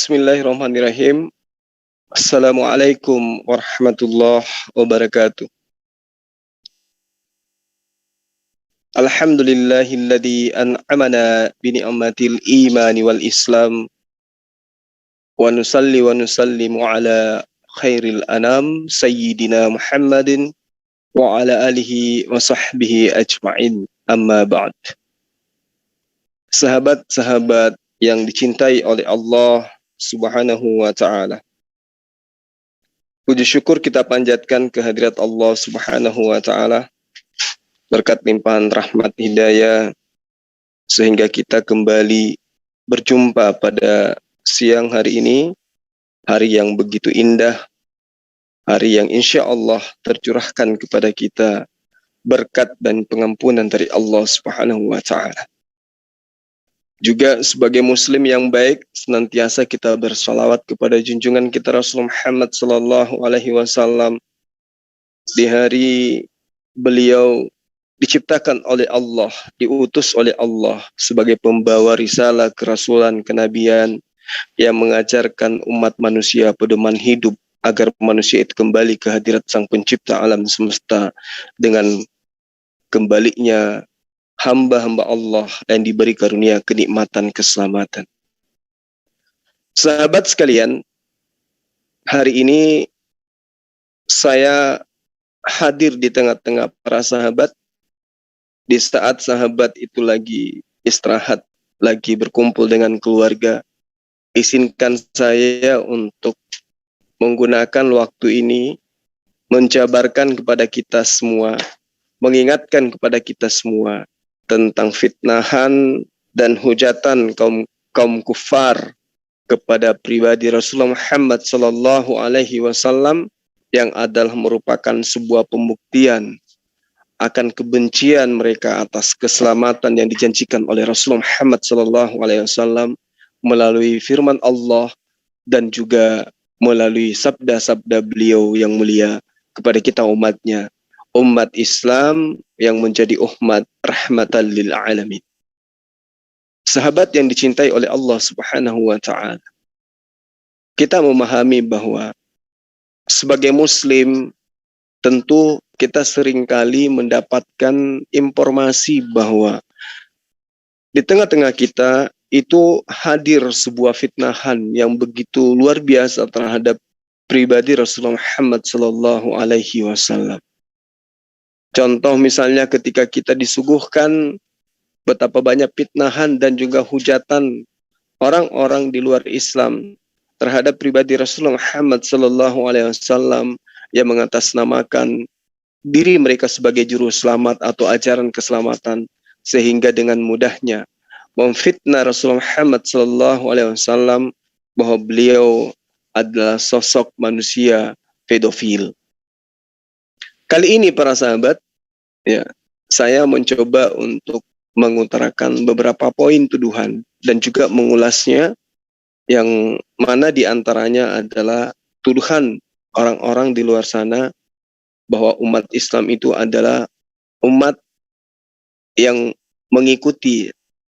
Bismillahirrahmanirrahim. Assalamualaikum warahmatullahi wabarakatuh. Alhamdulillahilladzi an'amana bi ni'matil imani wal islam wa nusalli wa nusallimu ala khairil anam sayyidina Muhammadin wa ala alihi wa sahbihi ajma'in. Amma ba'd. Sahabat-sahabat yang dicintai oleh Allah Subhanahu wa ta'ala. Puji syukur kita panjatkan kehadirat Allah Subhanahu wa ta'ala, berkat limpahan rahmat hidayah, sehingga kita kembali berjumpa pada siang hari ini, hari yang begitu indah, hari yang insya Allah tercurahkan kepada kita berkat dan pengampunan dari Allah Subhanahu wa ta'ala. Juga sebagai muslim yang baik, senantiasa kita bersalawat kepada junjungan kita Rasul Muhammad sallallahu alaihi wasallam di hari beliau diciptakan oleh Allah, diutus oleh Allah sebagai pembawa risalah kerasulan kenabian yang mengajarkan umat manusia pedoman hidup agar manusia itu kembali ke hadirat Sang Pencipta alam semesta dengan kembalinya hamba-hamba Allah yang diberi karunia kenikmatan keselamatan. Sahabat sekalian, hari ini saya hadir di tengah-tengah para sahabat di saat sahabat itu lagi istirahat, lagi berkumpul dengan keluarga. Izinkan saya untuk menggunakan waktu ini menjabarkan kepada kita semua, mengingatkan kepada kita semua tentang fitnahan dan hujatan kaum kufar kepada pribadi Rasulullah Muhammad sallallahu alaihi wasallam yang adalah merupakan sebuah pembuktian akan kebencian mereka atas keselamatan yang dijanjikan oleh Rasulullah Muhammad sallallahu alaihi wasallam melalui firman Allah dan juga melalui sabda-sabda beliau yang mulia kepada kita umatnya, umat Islam yang menjadi umat rahmatan lil alamin. Sahabat yang dicintai oleh Allah Subhanahu wa ta'ala, kita memahami bahwa sebagai muslim tentu kita seringkali mendapatkan informasi bahwa di tengah-tengah kita itu hadir sebuah fitnahan yang begitu luar biasa terhadap pribadi Rasulullah Muhammad sallallahu alaihi wasallam. Contoh misalnya ketika kita disuguhkan betapa banyak fitnahan dan juga hujatan orang-orang di luar Islam terhadap pribadi Rasulullah Muhammad sallallahu alaihi wasallam yang mengatasnamakan diri mereka sebagai juru selamat atau ajaran keselamatan, sehingga dengan mudahnya memfitnah Rasulullah Muhammad sallallahu alaihi wasallam bahwa beliau adalah sosok manusia pedofil. Kali ini para sahabat, ya, saya mencoba untuk mengutarakan beberapa poin tuduhan dan juga mengulasnya, yang mana diantaranya adalah tuduhan orang-orang di luar sana bahwa umat Islam itu adalah umat yang mengikuti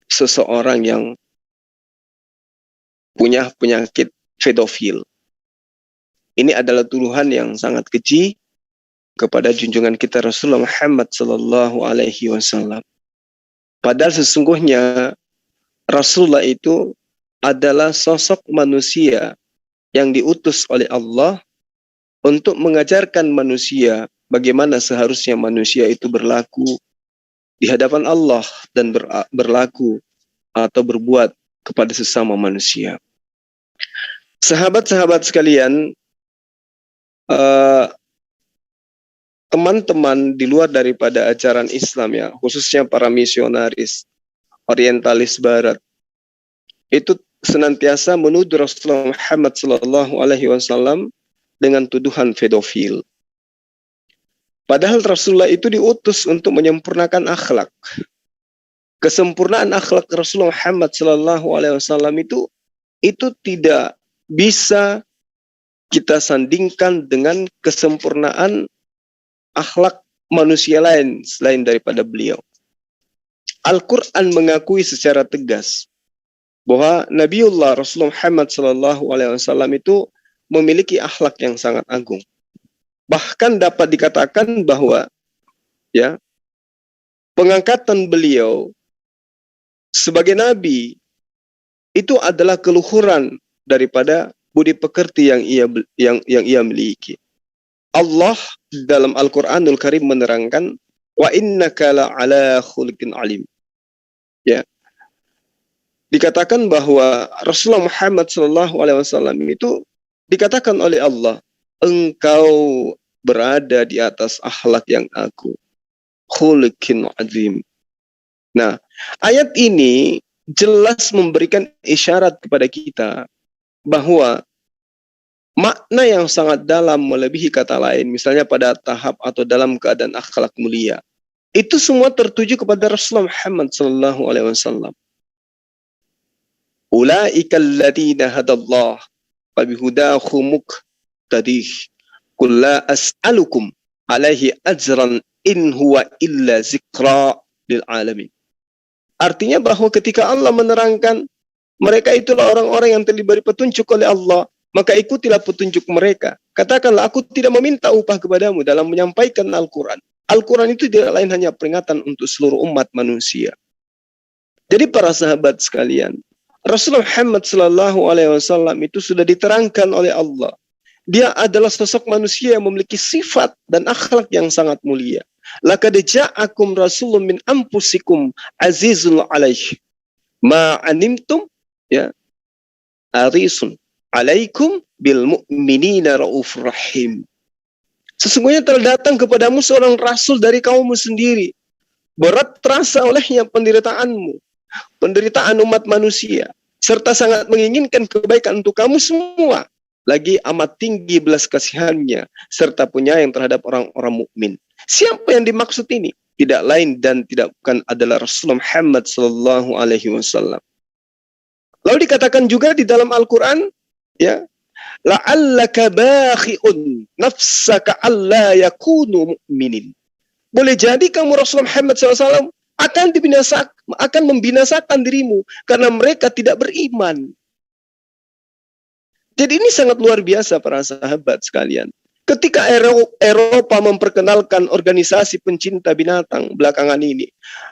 seseorang yang punya penyakit pedofil. Ini adalah tuduhan yang sangat keji kepada junjungan kita Rasulullah Muhammad sallallahu alaihi wasallam. Padahal sesungguhnya Rasulullah itu adalah sosok manusia yang diutus oleh Allah untuk mengajarkan manusia bagaimana seharusnya manusia itu berlaku di hadapan Allah dan berlaku atau berbuat kepada sesama manusia. Sahabat-sahabat sekalian, teman-teman di luar daripada ajaran Islam, ya, khususnya para misionaris orientalis barat, itu senantiasa menuduh Rasulullah Muhammad sallallahu alaihi wasallam dengan tuduhan pedofil. Padahal Rasulullah itu diutus untuk menyempurnakan akhlak. Kesempurnaan akhlak Rasulullah Muhammad sallallahu alaihi wasallam itu tidak bisa kita sandingkan dengan kesempurnaan akhlak manusia lain selain daripada beliau. Al-Quran mengakui secara tegas bahwa Nabiullah Rasulullah Muhammad SAW itu memiliki akhlak yang sangat agung. Bahkan dapat dikatakan bahwa ya, pengangkatan beliau sebagai nabi itu adalah keluhuran daripada budi pekerti yang ia miliki. Allah dalam Al-Qur'anul Karim menerangkan, wa innaka la'ala khuluqin alim. Ya. Dikatakan bahwa Rasulullah Muhammad SAW itu dikatakan oleh Allah, engkau berada di atas akhlak yang agung. Khuluqin azim. Nah, ayat ini jelas memberikan isyarat kepada kita bahwa makna yang sangat dalam melebihi kata lain, misalnya pada tahap atau dalam keadaan akhlak mulia, itu semua tertuju kepada Rasulullah Muhammad SAW. Ulaika alladziina hadallah fa bihudahu muqtadih qul la as'alukum alaihi ajran in huwa illa zikra lil alamin. Artinya bahwa ketika Allah menerangkan mereka itulah orang-orang yang telah diberi petunjuk oleh Allah, maka ikutilah petunjuk mereka. Katakanlah, aku tidak meminta upah kepadamu dalam menyampaikan Al-Quran. Al-Quran itu tidak lain hanya peringatan untuk seluruh umat manusia. Jadi para sahabat sekalian, Rasulullah Muhammad SAW itu sudah diterangkan oleh Allah. Dia adalah sosok manusia yang memiliki sifat dan akhlak yang sangat mulia. Laqad ja'akum rasulun min anfusikum azizun 'alaihi ma animtum ya harisun 'alaikum bil mu'minina raufur rahim. Sesungguhnya telah datang kepadamu seorang rasul dari kaummu sendiri. Berat terasa olehnya penderitaanmu, penderitaan umat manusia, serta sangat menginginkan kebaikan untuk kamu semua. Lagi amat tinggi belas kasihannya serta penyayang terhadap orang-orang mukmin. Siapa yang dimaksud ini? Tidak lain dan tidak bukan adalah Rasulullah Muhammad SAW. Lalu dikatakan juga di dalam Al-Quran, ya, la'allaka bakhi'un nafsaka alla yakunu mu'minin. Boleh jadi kamu Rasulullah Muhammad SAW akan membinasakan dirimu karena mereka tidak beriman. Jadi ini sangat luar biasa para sahabat sekalian. Ketika Eropa memperkenalkan organisasi pencinta binatang belakangan ini,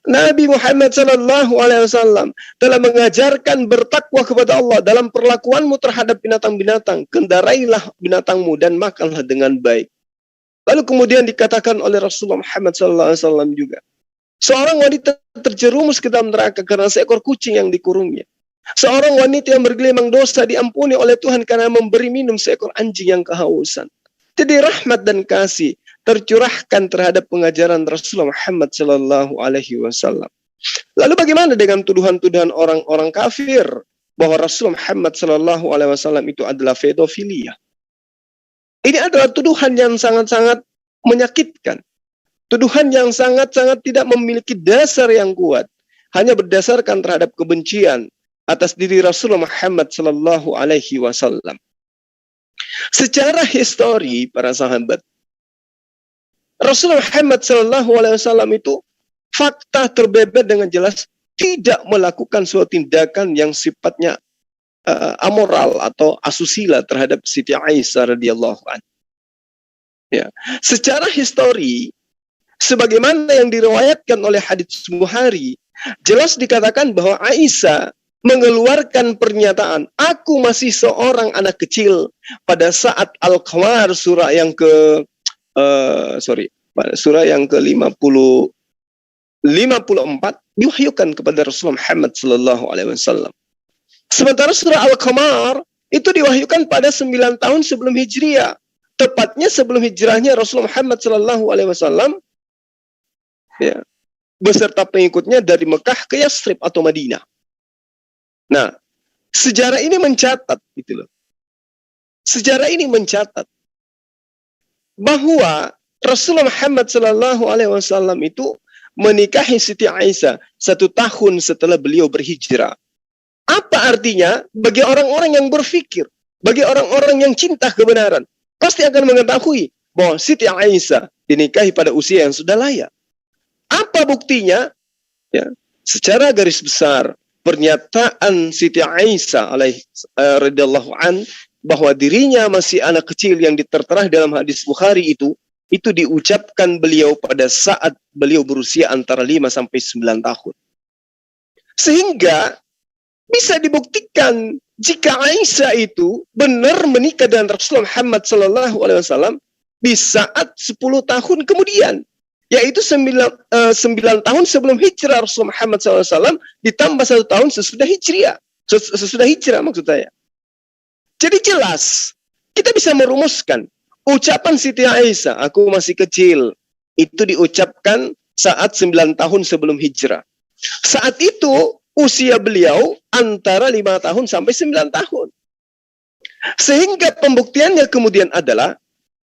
Nabi Muhammad SAW telah mengajarkan bertakwa kepada Allah dalam perlakuanmu terhadap binatang-binatang. Kendarailah binatangmu dan makanlah dengan baik. Lalu kemudian dikatakan oleh Rasulullah Muhammad SAW juga, seorang wanita terjerumus ke dalam neraka karena seekor kucing yang dikurungnya. Seorang wanita yang bergelimang dosa diampuni oleh Tuhan karena memberi minum seekor anjing yang kehausan. Jadi rahmat dan kasih tercurahkan terhadap pengajaran Rasulullah Muhammad SAW. Lalu bagaimana dengan tuduhan-tuduhan orang-orang kafir bahwa Rasulullah Muhammad SAW itu adalah pedofilia? Ini adalah tuduhan yang sangat-sangat menyakitkan. Tuduhan yang sangat-sangat tidak memiliki dasar yang kuat. Hanya berdasarkan terhadap kebencian atas diri Rasulullah Muhammad SAW. Secara histori para sahabat, Rasulullah Muhammad SAW itu fakta terbeber dengan jelas tidak melakukan suatu tindakan yang sifatnya amoral atau asusila terhadap Siti Aisyah radhiyallahu anha. Ya. Secara histori, sebagaimana yang diriwayatkan oleh hadits Bukhari, jelas dikatakan bahwa Aisyah mengeluarkan pernyataan, aku masih seorang anak kecil pada saat Al-Qamar surah yang surah yang ke-54 diwahyukan kepada Rasulullah Muhammad SAW. Sementara surah Al-Qamar itu diwahyukan pada 9 tahun sebelum Hijriah, tepatnya sebelum hijrahnya Rasulullah Muhammad SAW ya, beserta pengikutnya dari Mekah ke Yathrib atau Madinah. Nah, sejarah ini mencatat gitu loh. Sejarah ini mencatat bahwa Rasulullah Muhammad SAW itu menikahi Siti Aisyah 1 tahun setelah beliau berhijrah. Apa artinya? Bagi orang-orang yang berpikir, bagi orang-orang yang cinta kebenaran, pasti akan mengetahui bahwa Siti Aisyah dinikahi pada usia yang sudah layak. Apa buktinya? Ya, secara garis besar, pernyataan Siti Aisyah radhiyallahu an bahwa dirinya masih anak kecil yang ditertera dalam hadis Bukhari itu diucapkan beliau pada saat beliau berusia antara 5 sampai 9 tahun. Sehingga bisa dibuktikan jika Aisyah itu benar menikah dengan Rasulullah Muhammad SAW di saat 10 tahun kemudian, yaitu 9 tahun sebelum hijrah Rasulullah Muhammad SAW ditambah 1 tahun sesudah hijrah maksud saya. Jadi jelas kita bisa merumuskan ucapan Siti Aisyah, aku masih kecil, itu diucapkan saat 9 tahun sebelum hijrah. Saat itu usia beliau antara 5 tahun sampai 9 tahun. Sehingga pembuktiannya kemudian adalah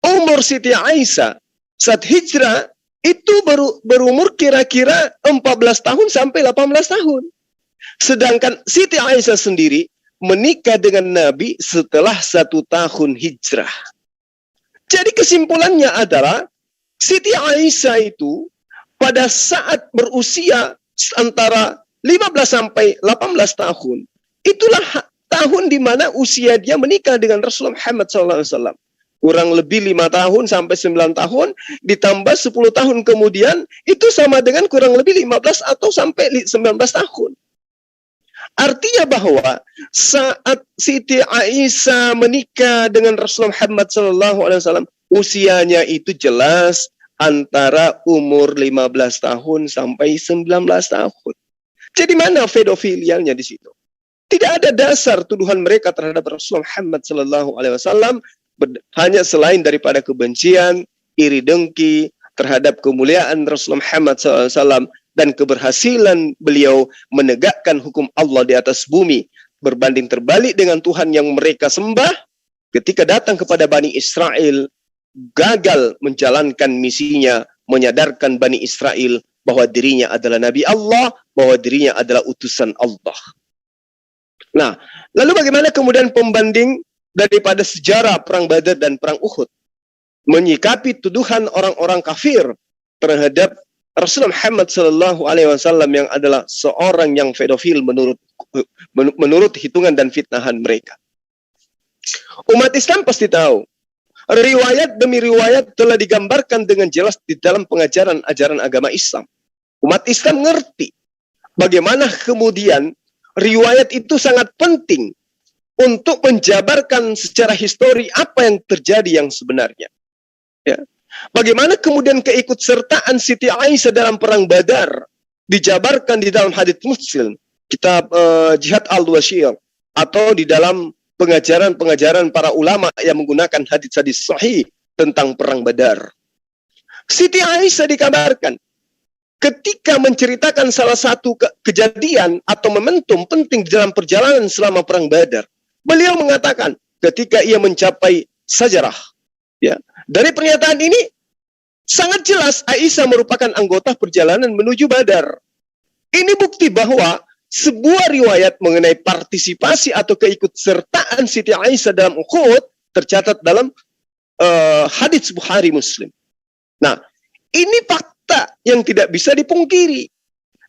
umur Siti Aisyah saat hijrah itu berumur kira-kira 14 tahun sampai 18 tahun. Sedangkan Siti Aisyah sendiri menikah dengan Nabi setelah 1 tahun hijrah. Jadi kesimpulannya adalah Siti Aisyah itu pada saat berusia antara 15 sampai 18 tahun, itulah tahun di mana usia dia menikah dengan Rasulullah Muhammad SAW. Kurang lebih 5 tahun sampai 9 tahun, ditambah 10 tahun kemudian, itu sama dengan kurang lebih 15 atau sampai 19 tahun. Artinya bahwa saat Siti Aisyah menikah dengan Rasulullah Muhammad SAW, usianya itu jelas antara umur 15 tahun sampai 19 tahun. Jadi mana pedofilianya di situ? Tidak ada dasar tuduhan mereka terhadap Rasulullah Muhammad SAW hanya selain daripada kebencian, iri dengki terhadap kemuliaan Rasulullah Muhammad SAW dan keberhasilan beliau menegakkan hukum Allah di atas bumi, berbanding terbalik dengan Tuhan yang mereka sembah. Ketika datang kepada Bani Israel, gagal menjalankan misinya, menyadarkan Bani Israel bahwa dirinya adalah Nabi Allah, bahwa dirinya adalah utusan Allah. Nah, lalu bagaimana kemudian pembanding daripada sejarah Perang Badar dan Perang Uhud menyikapi tuduhan orang-orang kafir terhadap Rasulullah Muhammad SAW yang adalah seorang yang pedofil menurut hitungan dan fitnahan mereka? Umat Islam pasti tahu, riwayat demi riwayat telah digambarkan dengan jelas di dalam pengajaran ajaran agama Islam. Umat Islam ngerti bagaimana kemudian riwayat itu sangat penting untuk menjabarkan secara histori apa yang terjadi yang sebenarnya. Ya. Bagaimana kemudian keikutsertaan Siti Aisyah dalam Perang Badar dijabarkan di dalam hadits Muslim, kitab Jihad al-Washir, atau di dalam pengajaran-pengajaran para ulama yang menggunakan hadits-hadits sahih tentang Perang Badar. Siti Aisyah dikabarkan ketika menceritakan salah satu kejadian atau momentum penting di dalam perjalanan selama Perang Badar, beliau mengatakan ketika ia mencapai Sajarah, ya, dari pernyataan ini sangat jelas Aisyah merupakan anggota perjalanan menuju Badar. Ini bukti bahwa sebuah riwayat mengenai partisipasi atau keikutsertaan Siti Aisyah dalam Uhud tercatat dalam hadits Bukhari Muslim. Nah, ini fakta yang tidak bisa dipungkiri.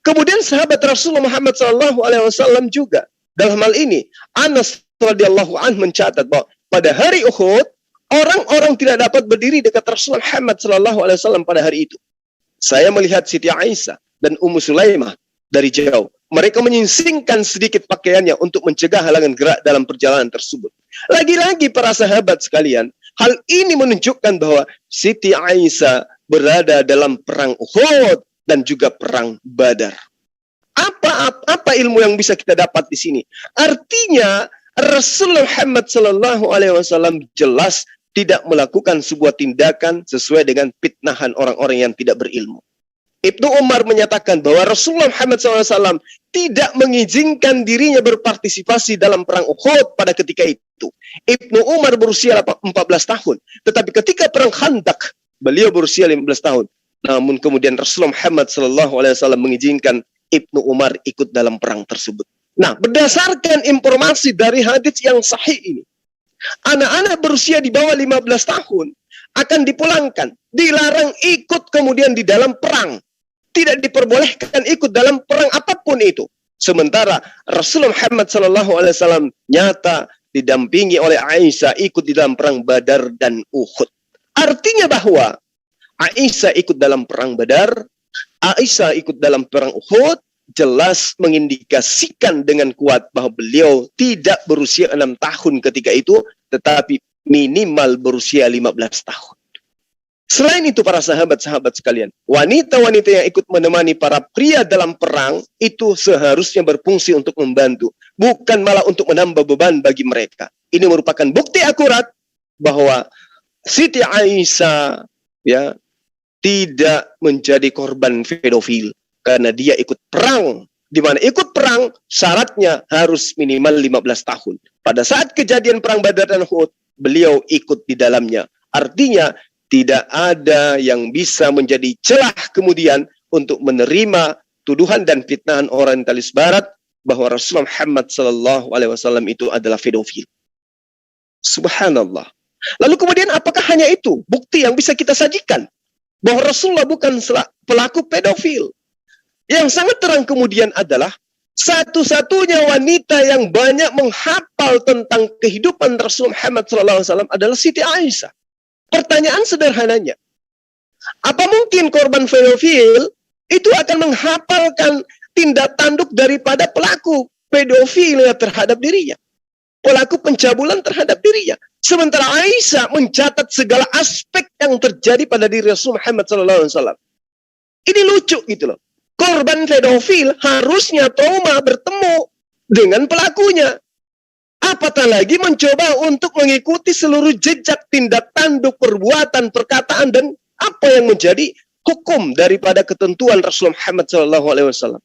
Kemudian sahabat Rasulullah Muhammad SAW juga dalam hal ini, Anas radhiyallahu anhu mencatat bahwa pada hari Uhud orang-orang tidak dapat berdiri dekat Rasulullah Muhammad SAW pada hari itu. Saya melihat Siti Aisyah dan Ummu Sulaimah dari jauh. Mereka menyingsingkan sedikit pakaiannya untuk mencegah halangan gerak dalam perjalanan tersebut. Lagi-lagi para sahabat sekalian, hal ini menunjukkan bahwa Siti Aisyah berada dalam Perang Uhud dan juga Perang Badar. Apa ilmu yang bisa kita dapat di sini? Artinya Rasulullah Muhammad SAW jelas tidak melakukan sebuah tindakan sesuai dengan fitnahan orang-orang yang tidak berilmu. Ibnu Umar menyatakan bahwa Rasulullah Muhammad SAW tidak mengizinkan dirinya berpartisipasi dalam Perang Uhud pada ketika itu. Ibnu Umar berusia 14 tahun. Tetapi ketika Perang Khandaq, beliau berusia 15 tahun. Namun kemudian Rasulullah Muhammad SAW mengizinkan Ibnu Umar ikut dalam perang tersebut. Nah, berdasarkan informasi dari hadits yang sahih ini, anak-anak berusia di bawah 15 tahun akan dipulangkan, dilarang ikut kemudian di dalam perang. Tidak diperbolehkan ikut dalam perang apapun itu. Sementara Rasulullah Muhammad SAW nyata didampingi oleh Aisyah ikut di dalam perang Badar dan Uhud. Artinya bahwa Aisyah ikut dalam perang Badar, Aisyah ikut dalam perang Uhud, jelas mengindikasikan dengan kuat bahwa beliau tidak berusia 6 tahun ketika itu, tetapi minimal berusia 15 tahun. Selain itu para sahabat-sahabat sekalian, wanita-wanita yang ikut menemani para pria dalam perang itu seharusnya berfungsi untuk membantu, bukan malah untuk menambah beban bagi mereka. Ini merupakan bukti akurat bahwa Siti Aisyah ya tidak menjadi korban pedofil karena dia ikut perang. Di mana ikut perang syaratnya harus minimal 15 tahun. Pada saat kejadian perang Badar dan Uhud, beliau ikut di dalamnya. Artinya tidak ada yang bisa menjadi celah kemudian untuk menerima tuduhan dan fitnahan orientalis barat bahwa Rasulullah Muhammad SAW itu adalah pedofil. Subhanallah. Lalu kemudian apakah hanya itu bukti yang bisa kita sajikan bahwa Rasulullah bukan pelaku pedofil? Yang sangat terang kemudian adalah satu-satunya wanita yang banyak menghafal tentang kehidupan Rasulullah Muhammad SAW adalah Siti Aisyah. Pertanyaan sederhananya, apa mungkin korban pedofil itu akan menghafalkan tindak tanduk daripada pelaku pedofil terhadap dirinya, pelaku pencabulan terhadap dirinya? Sementara Aisyah mencatat segala aspek yang terjadi pada diri Rasul Muhammad SAW. Ini lucu gitu loh. Korban pedofil harusnya trauma bertemu dengan pelakunya. Apatah lagi mencoba untuk mengikuti seluruh jejak tindak tanduk perbuatan, perkataan, dan apa yang menjadi hukum daripada ketentuan Rasulullah Muhammad SAW.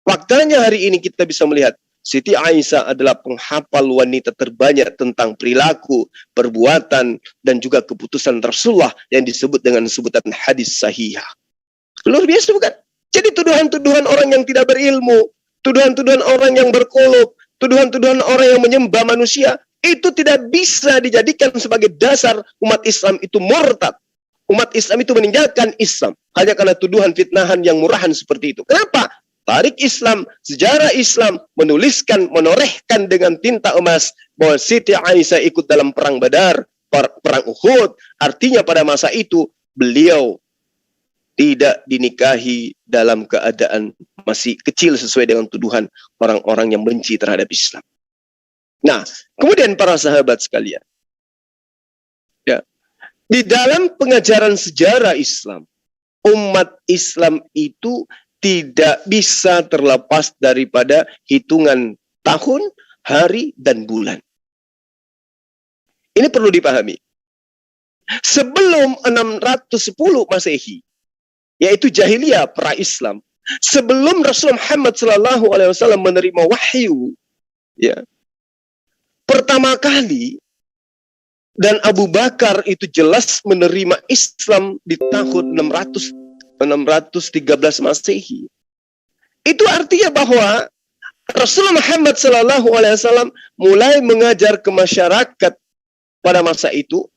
Faktanya hari ini kita bisa melihat Siti Aisyah adalah penghafal wanita terbanyak tentang perilaku, perbuatan, dan juga keputusan Rasulullah yang disebut dengan sebutan hadis sahihah. Luar biasa bukan? Jadi tuduhan-tuduhan orang yang tidak berilmu, tuduhan-tuduhan orang yang berkolok, tuduhan-tuduhan orang yang menyembah manusia, itu tidak bisa dijadikan sebagai dasar umat Islam itu murtad. Umat Islam itu meninggalkan Islam hanya karena tuduhan fitnahan yang murahan seperti itu. Kenapa? Tarikh Islam, sejarah Islam menuliskan, menorehkan dengan tinta emas bahwa Siti Aisyah ikut dalam perang Badar, perang Uhud. Artinya pada masa itu beliau tidak dinikahi dalam keadaan masih kecil sesuai dengan tuduhan orang-orang yang benci terhadap Islam. Nah, kemudian para sahabat sekalian, ya, di dalam pengajaran sejarah Islam, umat Islam itu tidak bisa terlepas daripada hitungan tahun, hari, dan bulan. Ini perlu dipahami. Sebelum 610 Masehi, yaitu jahiliyah pra-Islam, sebelum Rasulullah Muhammad SAW menerima wahyu, ya, pertama kali, dan Abu Bakar itu jelas menerima Islam di tahun 613 Masehi. Itu artinya bahwa Rasulullah Muhammad SAW mulai mengajar ke masyarakat pada masa itu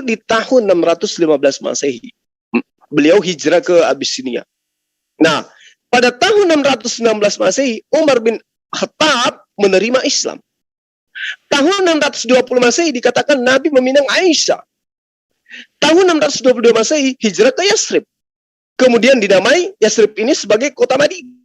di tahun 615 Masehi. Beliau hijrah ke Abyssinia. Nah, pada tahun 616 Masehi, Umar bin Khattab menerima Islam. Tahun 620 Masehi dikatakan Nabi meminang Aisyah. Tahun 622 Masehi hijrah ke Yathrib. Kemudian dinamai Yathrib ini sebagai kota Madinah.